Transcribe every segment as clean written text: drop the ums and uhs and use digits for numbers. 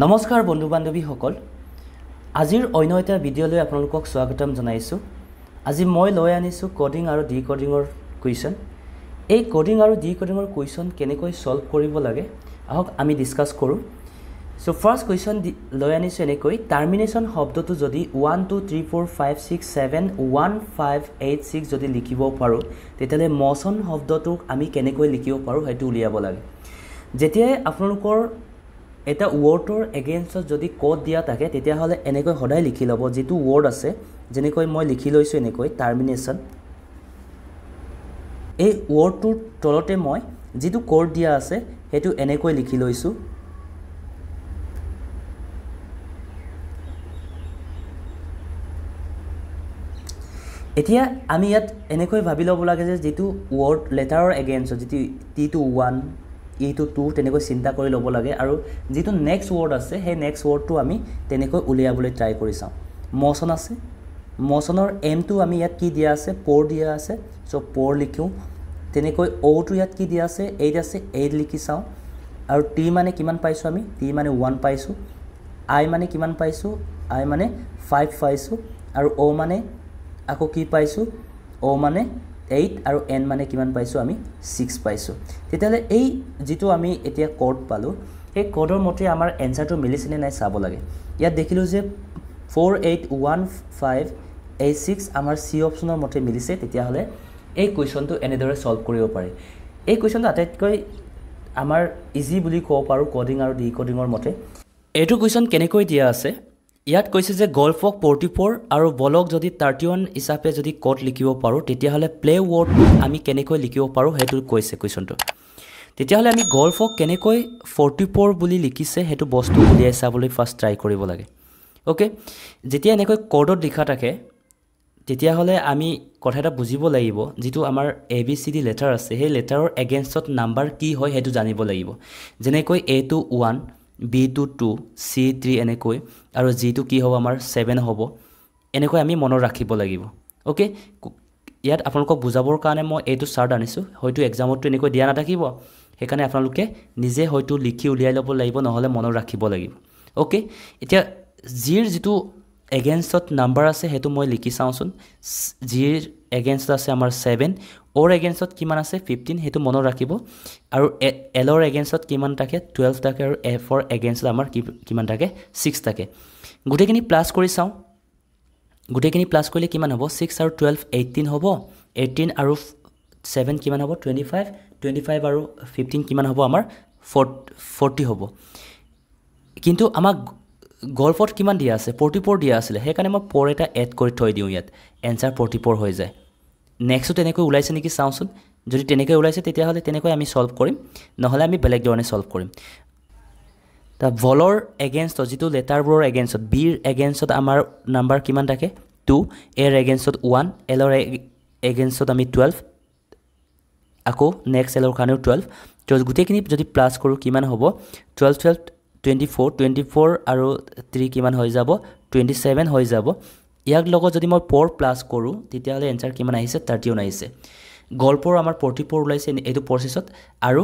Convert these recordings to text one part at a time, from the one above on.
নমস্কাৰ বন্ধু বান্ধৱীসকল আজিৰ অন্য এটা ভিডিঅ'লৈ আপোনালোকক স্বাগতম জনাইছোঁ আজি মই লৈ আনিছোঁ কোডিং আৰু ডিকোডিংৰ কুৱেশ্যন এই কোডিং আৰু ডিকোডিংৰ কুৱেশ্যন কেনেকৈ সলভ কৰিব লাগে আহক আমি ডিসকাস কৰোঁ সো ফাৰ্স্ট কুৱেশ্যন লৈ আনিছোঁ এনেকৈ টাৰ্মিনেশ্যন শব্দটো যদি 1 2 3 4 5 6 7 1 5 8 6 যদি লিখিব পাৰোঁ তেতিয়ালে মোশন শব্দটোক আমি কেনেকৈ লিখিব পাৰোঁ হেতু উলিয়াব লাগে যেতিয়া আপোনালোকৰ এটা ওয়াৰ্ডৰ এগেইনষ্টত যদি কোড দিয়া থাকে তেতিয়া হলে এনেকৈ সদায় লিখি লব যেটো ওয়াৰ্ড আছে যেনেকৈ মই লিখি লৈছো এনেকৈ টাৰ্মিনেশ্যন এই ওয়াৰ্ডটোৰ তলতে মই যেটো কোড দিয়া আছে হেতু এনেকৈ লিখি লৈছো এতিয়া আমি ইয়াত এনেকৈ ভাবি লব লাগে যে যেটো ওয়াৰ্ড লেটাৰৰ এগেইনষ্ট যেটো টি টু 1 এইটো 2 তেনেকৈ চিন্তা কৰি লব লাগে আৰু যেটো নেক্সট ওয়াৰ্ড আছে হে নেক্সট ওয়াৰ্ডটো আমি তেনেকৈ উলিয়াবলৈ ট্ৰাই কৰি চাও মোশন আছে মোশনৰ এম টো আমি ইয়াত কি দিয়া আছে পৰ দিয়া আছে সো পৰ লিখো তেনেকৈ ও টো ইয়াত কি দিয়া আছে 8 আছে 8 লিখি চাও আৰু টি মানে কিমান পাইছো আমি টি মানে 1 পাইছো আই মানে কিমান পাইছো আই মানে 5 পাইছো আৰু ও মানে আকৌ কি পাইছো ও মানে 8 আৰু n মানে কিমান পাইছো আমি 6 পাইছো তেতিয়ালে এই যেটো আমি এতিয়া কোড পালো এই কোডৰ মতে আমাৰ এনসাৰটো মিলিছেনে নাই চাব লাগে ইয়াত দেখিলো যে 481586 আমাৰ সি অপচনৰ মতে মিলিছে তেতিয়া হলে এই কুৱেশ্যনটো এনেদৰে সলভ কৰিব পাৰি এই কুৱেশ্যনটো আটাইতকৈ আমাৰ ইজি বুলি কব পাৰো কোডিং আৰু ডিকোডিংৰ মতে এইটো কুৱেশ্যন কেনেকৈ দিয়া আছে ইয়াত কৈছে যে গল্ফক 44 আৰু বলক যদি 31 হিচাপে যদি কোড লিখিব পাৰো তেতিয়া হলে প্লে ওয়াৰ্ড আমি কেনেকৈ লিখিব পাৰো হেতু কৈছে কুৱেশ্যনটো তেতিয়া হলে আমি গল্ফক কেনেকৈ 44 বুলি লিখিছে হেতু বস্তু উলিয়াই চাবলৈ ফাৰ্স্ট ট্ৰাই কৰিব লাগে ওকে যেতিয়া এনেকৈ কোডত লিখা থাকে তেতিয়া হলে আমি কথা এটা বুজিব লাগিব যেটো আমাৰ ABCD লেটাৰ আছে সেই লেটাৰৰ এগেইনষ্টত নাম্বাৰ কি হয় হেতু জানিব লাগিব যেনেকৈ A to 1 B to 2 C 3 এনেকৈ আৰু G to কি হ'ব আমাৰ 7 হ'ব এনেকৈ আমি মনত ৰাখিব লাগিব ওকে ইয়াত আপোনালোকক বুজাবৰ কাৰণে মই এইটো চাৰ্ট আনিছো হয়তো এক্সামটো এনেকৈ দিয়া নাথাকিব হেকাৰণে আপোনালোকে নিজে হয়তো লিখি উলিয়াই ল'ব লাগিব নহলে মনত ৰাখিব লাগিব ওকে এতিয়া জিৰ যেটো এগেইনষ্টত নাম্বাৰ আছে হেতু মই লিখি চাওচোন জিৰ এগেইনষ্ট আছে আমাৰ 7 ওৰ এগেইনষ্টত কিমান আছে 15 হেতু মনত ৰাখিব আৰু এলৰ এগেইনষ্টত কিমান থাকে 12 থাকে আৰু এফৰ এগেইনষ্টত আমাৰ কিমান থাকে 6 থাকে গুটেখিনি প্লাস কৰি চাও গুটেখিনি প্লাস কৰিলে কিমান হ'ব 6 আৰু 12 18 হ'ব 18 আৰু 7 কিমান হ'ব 25 25 আৰু 15 কিমান হ'ব আমাৰ 40 হ'ব কিন্তু আমাক গল্ফত কিমান দিয়া আছে 44 দিয়া আছিল হেকাৰণে মই পৰ এটা এড কৰি থৈ দিও ইয়াত এনসাৰ 44 হৈ যায় নেক্সট তেনেকৈ উলাইছে নেকি চাওচোন যদি তেনেকৈ উলাইছে তেতিয়া হলে তেনেকৈ আমি সলভ কৰিম নহলে আমি বেলেগ ধৰণে সলভ কৰিম তা বলৰ এগেইনষ্ট যেটো লেটাৰবোৰৰ এগেইনষ্টত বিৰ এগেইনষ্টত আমাৰ নাম্বাৰ কিমান থাকে 2 এৰ এগেইনষ্টত 1 এলৰ এগেইনষ্টত আমি 12 আকৌ নেক্সট এলৰ কাৰণেও 12 তো গুটেখিনি যদি প্লাস কৰো কিমান হ'ব 12 12 24 আৰু 3 কিমান হৈ যাব 27 হৈ যাব ইয়াক লগত যদি মই 4 প্লাস কৰো তেতিয়া হলে এনসাৰ কিমান আহিছে 31 আহিছে গল্পৰ আমাৰ 44 ওলাইছে এটো প্ৰসেসত আৰু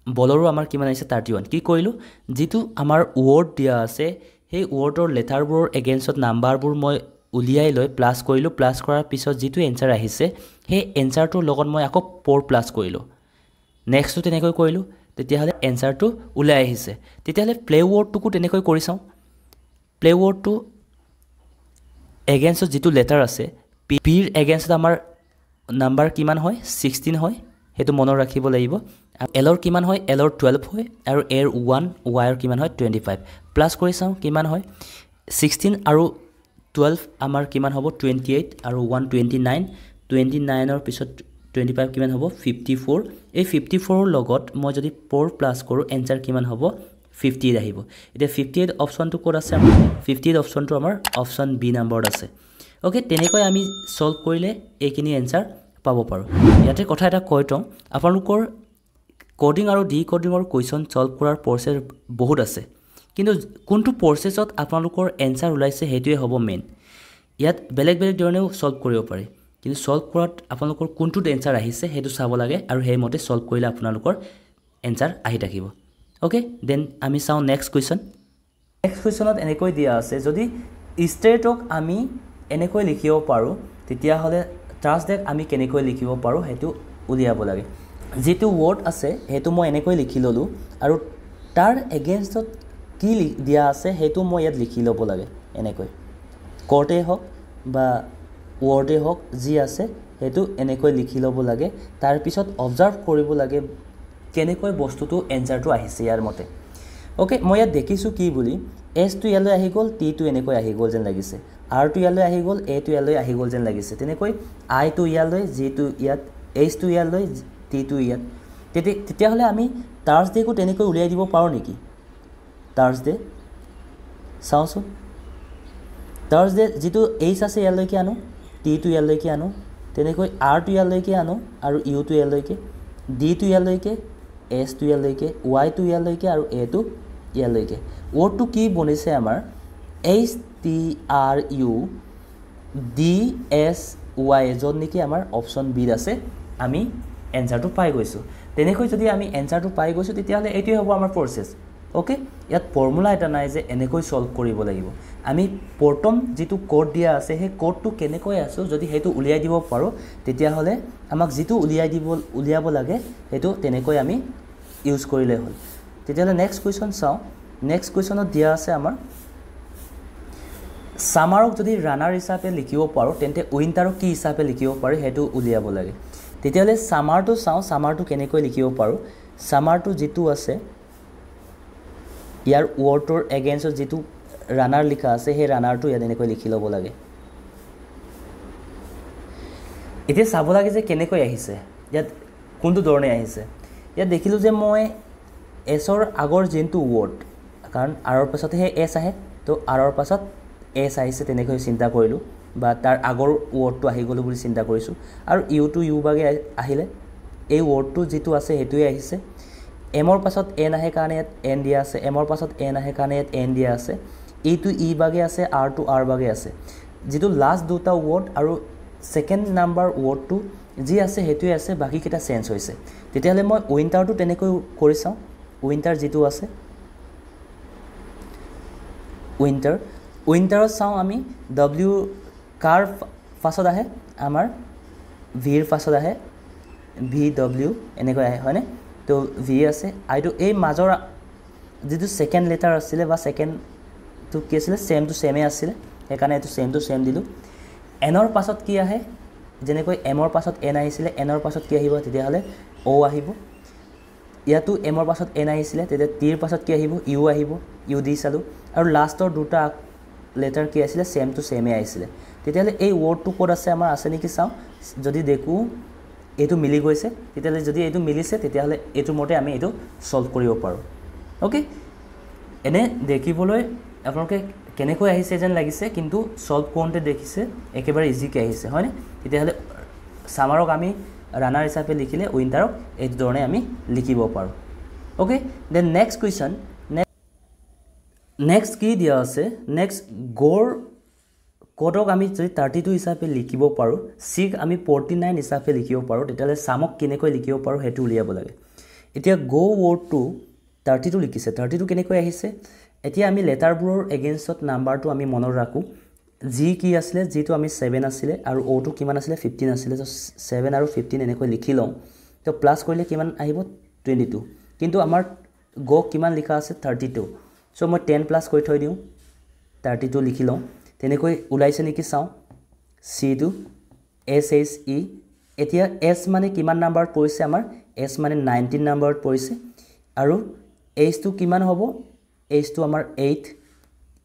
বলৰো আমাৰ কিমান আহিছে 31 কি কৰিলো যেটো আমাৰ ওয়াৰ্ড দিয়া আছে সেই ওয়াৰ্ডৰ লেটাৰবোৰৰ এগেইনষ্টত নাম্বাৰবোৰ মই উলিয়াই লৈ প্লাস কৰিলো প্লাস কৰাৰ পিছত যেটো এনসাৰ আহিছে সেই এনসাৰটোৰ লগত মই আকৌ 4 প্লাস কৰিলো নেক্সটটো তেনেকৈ কৰিলো তেতিয়া হলে এনসাৰটো উলাই আহিছে তেতিয়া হলে প্লে ওয়াৰ্ডটোকো তেনেকৈ কৰি চাও প্লে ওয়াৰ্ডটো এগেইনষ্টত যেটো লেটাৰ আছে পিৰ এগেইনষ্টত আমাৰ নাম্বাৰ কিমান হয় 16 হয় হেতু মনত ৰাখিব লাগিব এলৰ কিমান হয় এলৰ 12 হয় আৰু এৰ 1 ৱাইৰ কিমান হয় 25 প্লাস কৰি চাও কিমান হয় 16 আৰু 12 আমাৰ কিমান হ'ব 28 আৰু 1 29 29 ৰ পিছত 25 কিমান হ'ব 54 এই 54 ৰ লগত মই যদি 4 প্লাস কৰো এনসাৰ কিমান হ'ব 58 আহিব এটা 58 অপচনটো কোড আছে আমাৰ 58 অপচনটো আমাৰ অপচন বি নম্বৰত আছে ওকে তেনেকৈ আমি সলভ কৰিলে এইখিনি এনসাৰ পাব পাৰো ইয়াতে কথা এটা কৈতো আপোনালোকৰ কোডিং আৰু ডিকোডিংৰ কুৱেশ্যন সলভ কৰাৰ প্ৰসেস বহুত আছে কিন্তু কোনটো প্ৰসেসত আপোনালোকৰ এনসাৰ উলাইছে হেতুৱে হ'ব মেইন ইয়াত বেলেগ বেলেগ ধৰণেও সলভ কৰিব পাৰি কিন্তু সলভ কৰাত আপোনালোকৰ কোনটো এনসাৰ আহিছে হেতু চাব লাগে আৰু হেই মতে সলভ কৰিলে আপোনালোকৰ এনসাৰ আহি থাকিব Okay, then আমি চাও next question. নেক্সট কুৱেশ্যনত এনেকৈ দিয়া আছে যদি ষ্টেটক আমি এনেকৈ লিখিব পাৰোঁ তেতিয়াহ'লে থাৰ্ছডেক আমি কেনেকৈ লিখিব পাৰোঁ সেইটো উলিয়াব লাগে যিটো ৱৰ্ড আছে সেইটো মই এনেকৈ লিখি ল'লোঁ আৰু তাৰ এগেইনষ্টত কি দিয়া আছে সেইটো মই ইয়াত লিখি ল'ব লাগে এনেকৈ কোৰ্টেই হওক বা ৱৰ্ডেই হওক যি আছে সেইটো এনেকৈ লিখি ল'ব লাগে তাৰপিছত অবজাৰ্ভ কৰিব লাগে কেনেকৈ বস্তুটো এনচাৰটো আহিছে ইয়াৰ মতে ওকে মই ইয়াত দেখিছোঁ কি বুলি এছটো ইয়ালৈ আহি গ'ল টিটো এনেকৈ আহি গ'ল যেন লাগিছে আৰটো ইয়ালৈ আহি গ'ল এটো ইয়ালৈ আহি গ'ল যেন লাগিছে তেনেকৈ আইটো ইয়ালৈ জিটো ইয়াত এইচটো ইয়ালৈ টিটো ইয়াত তেতিয়াহ'লে আমি থাৰ্ছডেকো তেনেকৈ উলিয়াই দিব পাৰোঁ নেকি থাৰ্ছডে চাওঁচোন থাৰ্ছডে যিটো এইচ আছে ইয়ালৈকে আনো টিটো ইয়ালৈকে আনো তেনেকৈ আৰটো ইয়ালৈকে আনো আৰু ইউটো ইয়ালৈকে ডিটো ইয়ালৈকে এছটো ইয়ালৈকে ৱাইটো ইয়ালৈকে আৰু এটো ইয়ালৈকে ৱৰ্ডটো কি বনিছে আমাৰ H T R U D S Y য'ত নেকি আমাৰ অপশ্যন বিত আছে আমি এনচাৰটো পাই গৈছোঁ তেনেকৈ যদি আমি এনচাৰটো পাই গৈছোঁ তেতিয়াহ'লে এইটোৱে হ'ব আমাৰ প্ৰচেছ ওকে ইয়াত ফৰ্মুলা এটা নাই যে এনেকৈ সলভ কৰিব লাগিব আমি প্ৰথম যিটো কোড দিয়া আছে সেই কোডটো কেনেকৈ আছোঁ যদি সেইটো উলিয়াই দিব পাৰোঁ তেতিয়াহ'লে আমাক যিটো উলিয়াব লাগে সেইটো তেনেকৈ আমি ইউজ কৰিলে হ'ল তেতিয়াহ'লে নেক্সট কুৱেশ্যন চাওঁ নেক্সট কুৱেশ্যনত দিয়া আছে আমাৰ সামাৰক যদি ৰানাৰ হিচাপে লিখিব পাৰোঁ তেন্তে উইণ্টাৰক কি হিচাপে লিখিব পাৰোঁ সেইটো উলিয়াব লাগে তেতিয়াহ'লে সামাৰটো চাওঁ সামাৰটো কেনেকৈ লিখিব পাৰোঁ সামাৰটো যিটো আছে ইয়াৰ ৱৰ্ডটোৰ এগেইনষ্টত যিটো ৰানাৰ লিখা আছে সেই ৰানাৰটো ইয়াত এনেকৈ লিখি ল'ব লাগে এতিয়া চাব লাগে যে কেনেকৈ আহিছে ইয়াত কোনটো ধৰণে আহিছে ইয়াত দেখিলোঁ যে মই এছৰ আগৰ যোনটো ৱৰ্ড কাৰণ আৰৰ পাছতহে এছ আহে তো আৰৰ পাছত এছ আহিছে তেনেকৈ চিন্তা কৰিলোঁ বা তাৰ আগৰ ৱৰ্ডটো আহি গ'লোঁ বুলি চিন্তা কৰিছোঁ আৰু ইউটো ইউ বাগে আহিলে এই ৱৰ্ডটো যিটো আছে সেইটোৱে আহিছে এমৰ পাছত এন আহে কাৰণে ইয়াত এন দিয়া আছে এমৰ পাছত এন আহে কাৰণে ইয়াত এন দিয়া আছে ইটো ই বাগে আছে আৰটো আৰ বাগে আছে যিটো লাষ্ট দুটা ৱৰ্ড আৰু ছেকেণ্ড নাম্বাৰ ৱৰ্ডটো যি আছে সেইটোৱে আছে বাকীকেইটা চেঞ্জ হৈছে তেতিয়াহ'লে মই উইণ্টাৰটো তেনেকৈ কৰি চাওঁ উইণ্টাৰ যিটো আছে উইণ্টাৰত চাওঁ আমি ডব্লিউ কাৰ পাছত আহে আমাৰ ভিৰ পাছত আহে ভি ডব্লিউ এনেকৈ আহে হয়নে তো ভি আছে আইটো এই মাজৰ যিটো ছেকেণ্ড লেটাৰ আছিলে বা ছেকেণ্ডটো কি আছিলে ছেম টু ছেমেই আছিলে সেইকাৰণে এইটো ছেম টু ছেম দিলোঁ এনৰ পাছত কি আহে যেনেকৈ এমৰ পাছত এন আহিছিলে এনৰ পাছত কি আহিব তেতিয়াহ'লে অ' আহিব ইয়াতো এমৰ পাছত এন আহিছিলে তেতিয়া টিৰ পাছত কি আহিব ইউ আহিব ইউ দি চালোঁ আৰু লাষ্টৰ দুটা লেটাৰ কি আছিলে ছেম টু ছেমেই আহিছিলে তেতিয়াহ'লে এই ৱৰ্ডটো ক'ত আছে আমাৰ আছে নেকি চাওঁ যদি দেখোঁ এইটো মিলি গৈছে তেতিয়াহ'লে যদি এইটো মিলিছে তেতিয়াহ'লে এইটো মতে আমি এইটো সলভ কৰিব পাৰোঁ ওকে এনে দেখিবলৈ আপোনালোকে কেনেকৈ আহিছে যেন লাগিছে কিন্তু সলভ কৰোঁতে দেখিছে একেবাৰে ইজিকৈ আহিছে হয়নে তেতিয়াহ'লে সামাৰক আমি ৰানাৰ হিচাপে লিখিলে উইণ্টাৰক এইটো ধৰণে আমি লিখিব পাৰোঁ okay then next question next কি দিয়া আছে নেক্সট গ'ৰ কোডক আমি যদি 32 হিচাপে লিখিব পাৰোঁ চিক আমি 49 হিচাপে লিখিব পাৰোঁ তেতিয়াহ'লে সামক কেনেকৈ লিখিব পাৰোঁ সেইটো উলিয়াব লাগে এতিয়া গ' ৱৰ্ডটো 32 লিখিছে 32 কেনেকৈ আহিছে এতিয়া আমি লেটাৰবোৰৰ এগেইনষ্টত নাম্বাৰটো আমি মনত ৰাখোঁ জি কি আছিলে যিটো আমি 7 আছিলে আৰু অ'টো কিমান আছিলে 15 আছিলে তো 7 আৰু 15 এনেকৈ লিখি লওঁ তো প্লাছ কৰিলে কিমান আহিব 22 কিন্তু আমাৰ গ কিমান লিখা আছে 32 চ' মই 10 প্লাছ কৰি থৈ দিওঁ 32 লিখি লওঁ তেনেকৈ ওলাইছে নেকি চাওঁ চিটো এছ এইচ ই এতিয়া এছ মানে কিমান নাম্বাৰত পৰিছে আমাৰ এছ মানে 19 নাম্বাৰত পৰিছে আৰু এইচটো কিমান হ'ব এইচটো আমাৰ 8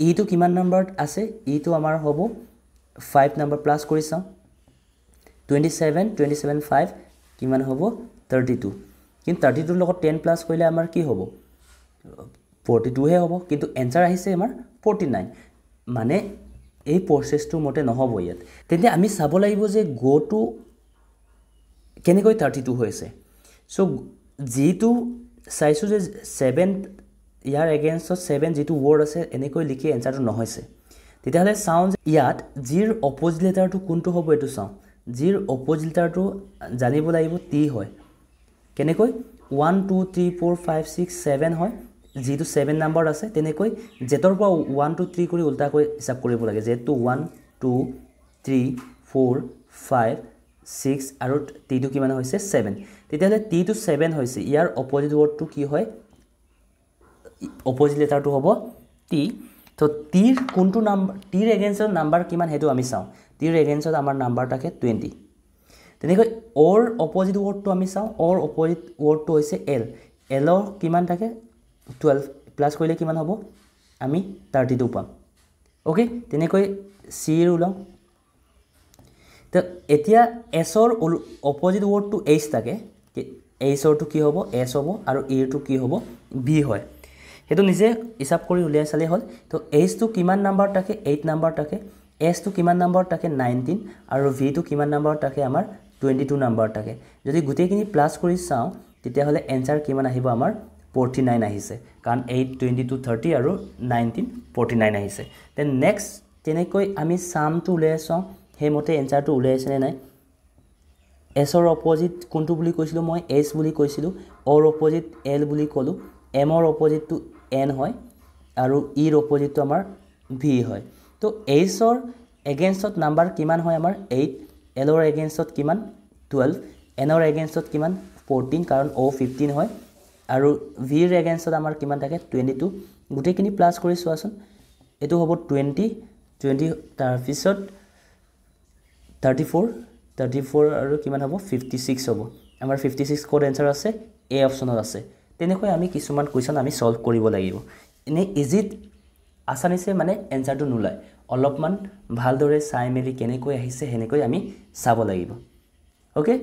ইটো কিমান নাম্বাৰত আছে ইটো আমাৰ হ'ব 5 নাম্বাৰ প্লাছ কৰি চাওঁ 27 5 কিমান হ'ব 32 কিন্তু 32ৰ লগত 10 প্লাছ কৰিলে আমাৰ কি হ'ব 42 হে হ'ব কিন্তু এনসাৰ আহিছে আমাৰ 49 মানে এই প্ৰচেছটোৰ মতে নহ'ব ইয়াত তেন্তে আমি চাব লাগিব যে গ'টো কেনেকৈ 32 হৈছে চ' যিটো চাইছোঁ যে 7 ইয়াৰ এগেইনষ্টত 7 যিটো ৱৰ্ড আছে এনেকৈ লিখি এনসাৰটো নহৈছে তেতিয়াহ'লে চাওঁ যে ইয়াত জিৰ অপ'জিট লেটাৰটো কোনটো হ'ব এইটো চাওঁ জিৰ অপ'জিট লেটাৰটো জানিব লাগিব টি হয় কেনেকৈ 1 2 3 4 5 6 7 হয় যেটো 7 নাম্বার আছে তেনেকৈ জেটৰ পৰা 1 2 3 কৰি উল্টাকৈ হিসাব কৰিব লাগে যেটো 1 2 3 4 5 6 আৰু t টো কিমান হৈছে 7 তেতিয়ালে t টো 7 হৈছে ইয়াৰ অপোজিট ৱৰ্ডটো কি হয় অপোজিট লেটাৰটো হ'ব t তো t ৰ কোনটো নাম্বাৰ t ৰ এগেইনষ্টৰ নাম্বাৰ কিমান হেতু আমি চাও t ৰ এগেইনষ্টত আমাৰ নাম্বাৰ থাকে 20 তেনেকৈ or অপোজিট ৱৰ্ডটো আমি চাও or অপোজিট ৱৰ্ডটো হৈছে l l ৰ কিমান থাকে 12 প্লাস কৰিলে কিমান হ'ব আমি 32 পাম ওকে তেনেকৈ c ৰ উলাম তো এতিয়া s ৰ অপোজিট ৱৰ্ডটো h থাকে h ৰ টো কি হ'ব s হ'ব আৰু e ৰ টো কি হ'ব b হয় হেতু নিজে হিসাব কৰি উলিয়াই চালে হল তো h টো কিমান নাম্বাৰ থাকে 8 নাম্বাৰ থাকে s টো কিমান নাম্বাৰ থাকে 19 আৰু v টো কিমান নাম্বাৰ থাকে আমাৰ 22 নাম্বাৰ থাকে যদি গুটেইখিনি প্লাস কৰি চাও তেতিয়া হলে এনসাৰ কিমান আহিব আমাৰ 49 আহিছে কাৰণ 8 22 30 আৰু 19 49 আহিছে দেন নেক্সট তেনেকৈ আমি সামটো উলিয়াই চাও হেমতে এনসারটো উলিয়াইছে নাই s ৰ অপোজিট কোনটো বুলি কৈছিলো মই s বুলি কৈছিলো or অপোজিট l বুলি কলো m ৰ অপোজিটটো n হয় আৰু e ৰ অপোজিটটো আমাৰ v হয় তো h ৰ এগেইনষ্টত নাম্বাৰ কিমান হয় আমাৰ 8 l ৰ এগেইনষ্টত কিমান 12 n ৰ এগেইনষ্টত কিমান 14 কাৰণ o 15 হয় আৰু v ৰ এগেইনষ্টত আমাৰ কিমান থাকে 22 গুটেইখিনি প্লাস কৰি চোৱাচোন এটো হ'ব 20 তাৰ পিছত 34 আৰু কিমান হ'ব 56 হ'ব আমাৰ 56 কোড आंसर আছে a অপচনত আছে তেনেকৈ আমি কিছুমান কোৱেশ্চন আমি সলভ কৰিব লাগিব এনে ইজিত আসানিছে মানে आंसरটো নুলাই অলপমান ভালদৰে চাই মেলি কেনেকৈ আহিছে হেনেকৈ আমি চাব লাগিব ওকে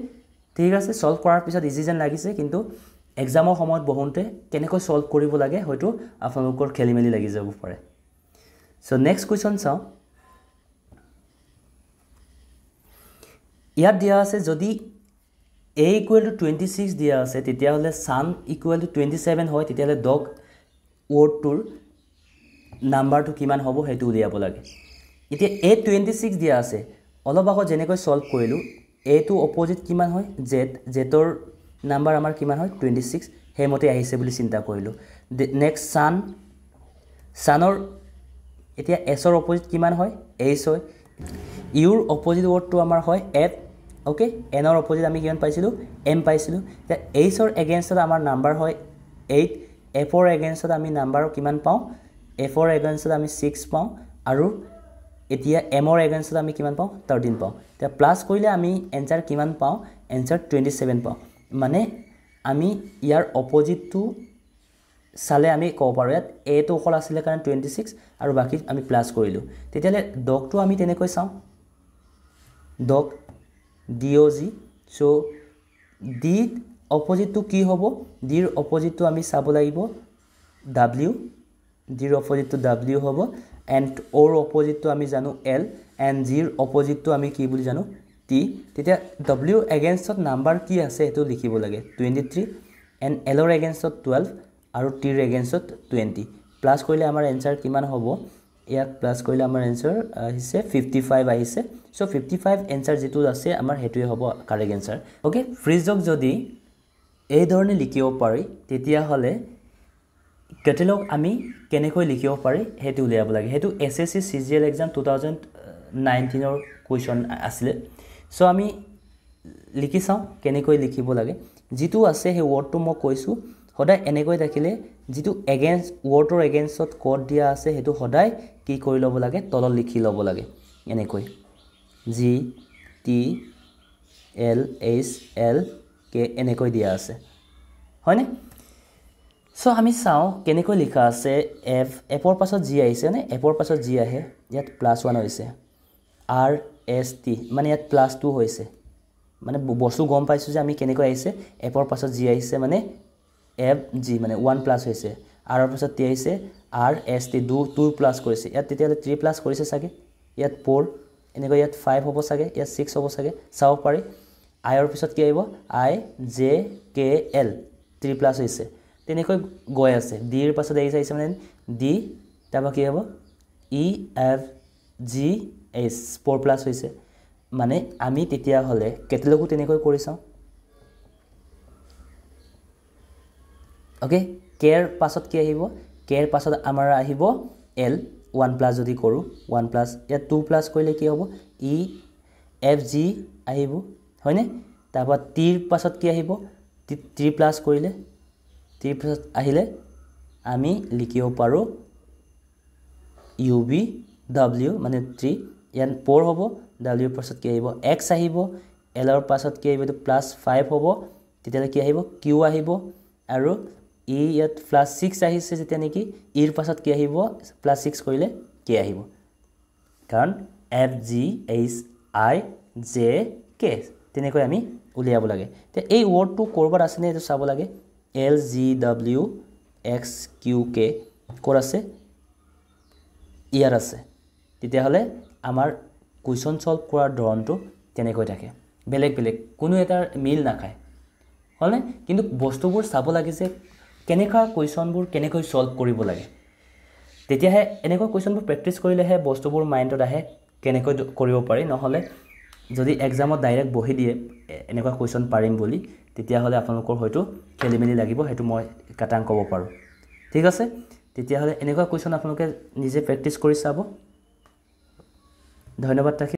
ঠিক আছে সলভ কৰাৰ পিছত ইজি যেন লাগিছে কিন্তু এক্সামৰ সময়ত বহুতে কেনেকৈ সলভ কৰিব লাগে হয়তো আপোনালোকৰ খেলিমেলি লাগি যাব পাৰে সো নেক্সট কোৱেশ্চন চাও ইয়াত দিয়া আছে যদি a = 26 দিয়া আছে তেতিয়া হলে sun = 27 হয় তেতিয়া হলে dog wordটোৰ নাম্বাৰটো কিমান হ'ব হেতু উলিয়াব লাগে এতিয়া a 26 দিয়া আছে অলপ আগত যেনেকৈ সলভ কৰিলো a টো অপোজিট কিমান হয় z ৰ নাম্বাৰ আমাৰ কিমান হয় 26 হেমতে আহিছে বুলি চিন্তা কৰিলো নেক্সট sunৰ এতিয়া s ৰ অপোজিট কিমান হয় h হয় u ৰ অপোজিট ৱৰ্ডটো আমাৰ হয় f ওকে n ৰ অপোজিট আমি কিমান পাইছিলো m পাইছিলো তে h ৰ এগেইনষ্টত আমাৰ নাম্বাৰ হয় 8 f ৰ এগেইনষ্টত আমি নাম্বাৰ কিমান পাও f ৰ এগেইনষ্টত আমি 6 পাও আৰু এতিয়া m ৰ এগেইনষ্টত আমি কিমান পাও 13 পাও তে প্লাস কৰিলে আমি आंसर কিমান পাও आंसर 27 পাও মানে আমি ইয়াৰ অপোজিটটো সালে আমি কব পাৰো ইয়াত a টো অকল আছিল কাৰণ 26 আৰু বাকি আমি প্লাস কৰিলো তেতিয়ালে ডগটো আমি তেনেকৈ চাও dog dog so d অপোজিটটো কি হ'ব d ৰ অপোজিটটো আমি চাব লাগিব w d ৰ অপোজিটটো w হ'ব and o ৰ অপোজিটটো আমি জানো l and g ৰ অপোজিটটো আমি কি বুলি জানো t তেতিয়া w এগেইনষ্টত নাম্বাৰ কি আছে এটো লিখিব লাগে 23 and l ৰ এগেইনষ্টত 12 আৰু t ৰ এগেইনষ্টত 20 প্লাস কৰিলে আমাৰ आंसर কিমান হ'ব ইয়াক প্লাস কৰিলে আমাৰ आंसर আহিছে 55 আহিছে সো 55 आंसर যেটো আছে আমাৰ হেতুৱে হ'ব কাৰেক্ট आंसर ওকে ফ্ৰিজক যদি এই ধৰণে লিখিব পাৰি তেতিয়া হলে কেটেলগ আমি কেনেকৈ লিখিব পাৰি হেতু উলিয়াব লাগে হেতু এসএসসি সিজিএল एग्जाम 2019 ৰ কোৱেশ্চন আছিল সো আমি লিখি চাও কেনেকৈ লিখিব লাগে যেটো আছে হে ওয়ার্ডটো মই কৈছো সদায় এনেকৈ দেখিলে যেটো এগেইনষ্ট ওয়াৰ্ডৰ এগেইনষ্টত কোড দিয়া আছে হেতু সদায় কি কৰি লব লাগে তলত লিখি লব লাগে এনেকৈ g t l h l k এনেকৈ দিয়া আছে হয়নে সো আমি চাও কেনেকৈ লিখা আছে f ৰ পাছত g আহিছে নে f ৰ পাছত g আহে ইয়াত +1 হৈছে r s t মানে ইয়াত +2 হৈছে মানে বস্তু গম পাইছো যে আমি কেনেকৈ আহিছে f ৰ পাছত g আহিছে মানে f g মানে 1 প্লাস হৈছে r ৰ পাছত t আহিছে r s t 2 প্লাস কৰিছে ইয়াত তেতিয়ালে 3 প্লাস কৰিছে সাগে ইয়াত 4 এনেকৈ ইয়াত 5 হ'ব সাগে ইয়াত 6 হ'ব সাগে চাও পাৰি i ৰ পিছত কি আহিব i j k l 3 plus হৈছে তেনেকৈ গৈ আছে d ৰ পাছত আহিছে মানে d তাবা কি হ'ব e f g s 4 plus হৈছে মানে আমি তেতিয়া হলে কেটেলগো তেনেকৈ কৰি চাও ওকে k কেৰ পাছত কি আহিব কেৰ পাছত আমাৰ আহিব এল 1 প্লাছ যদি কৰোঁ 1 প্লাছ ইয়াত 2 প্লাছ কৰিলে কি হ'ব ই এফ জি আহিব হয়নে তাৰপৰা টিৰ পাছত কি আহিব 3 প্লাছ কৰিলে 3 পাছত আহিলে আমি লিখিব পাৰোঁ ইউ বি ডব্লিউ মানে 3 ইয়াত 4 হ'ব ডব্লিউৰ পাছত কি আহিব এক্স আহিব এলৰ পাছত কি আহিব এইটো প্লাছ 5 হ'ব তেতিয়াহ'লে কি আহিব কিউ আহিব আৰু ই ইয়াত প্লাছ 6 আহিছে যেতিয়া নেকি ইৰ পাছত কি আহিব প্লাছ 6 কৰিলে কে আহিব কাৰণ এফ জি এইচ আই জে কে তেনেকৈ আমি উলিয়াব লাগে তে এই ৱৰ্ডটো ক'ৰবাত আছেনে এইটো চাব লাগে L G W X Q K ক'ত আছে ইয়াত আছে তেতিয়াহ'লে আমাৰ কুৱেশ্যন সলভ কৰাৰ ধৰণটো তেনেকৈ থাকে বেলেগ বেলেগ কোনো এটা মিল নাখায় হয়নে কিন্তু বস্তুবোৰ চাব লাগে যে কেনেকুৱা কুৱেশ্যনবোৰ কেনেকৈ সলভ কৰিব লাগে তেতিয়াহে এনেকুৱা কুৱেশ্যনবোৰ প্ৰেক্টিছ কৰিলেহে বস্তুবোৰ মাইণ্ডত আহে কেনেকৈ কৰিব পাৰি নহ'লে যদি এক্সামত ডাইৰেক্ট বহি দিয়ে এনেকুৱা কুৱেশ্যন পাৰিম বুলি তেতিয়াহ'লে আপোনালোকৰ হয়তো খেলিমেলি লাগিব সেইটো মই কাটাং ক'ব পাৰোঁ ঠিক আছে তেতিয়াহ'লে এনেকুৱা কুৱেশ্যন আপোনালোকে নিজে প্ৰেক্টিছ কৰি চাব ধন্যবাদ থাকিল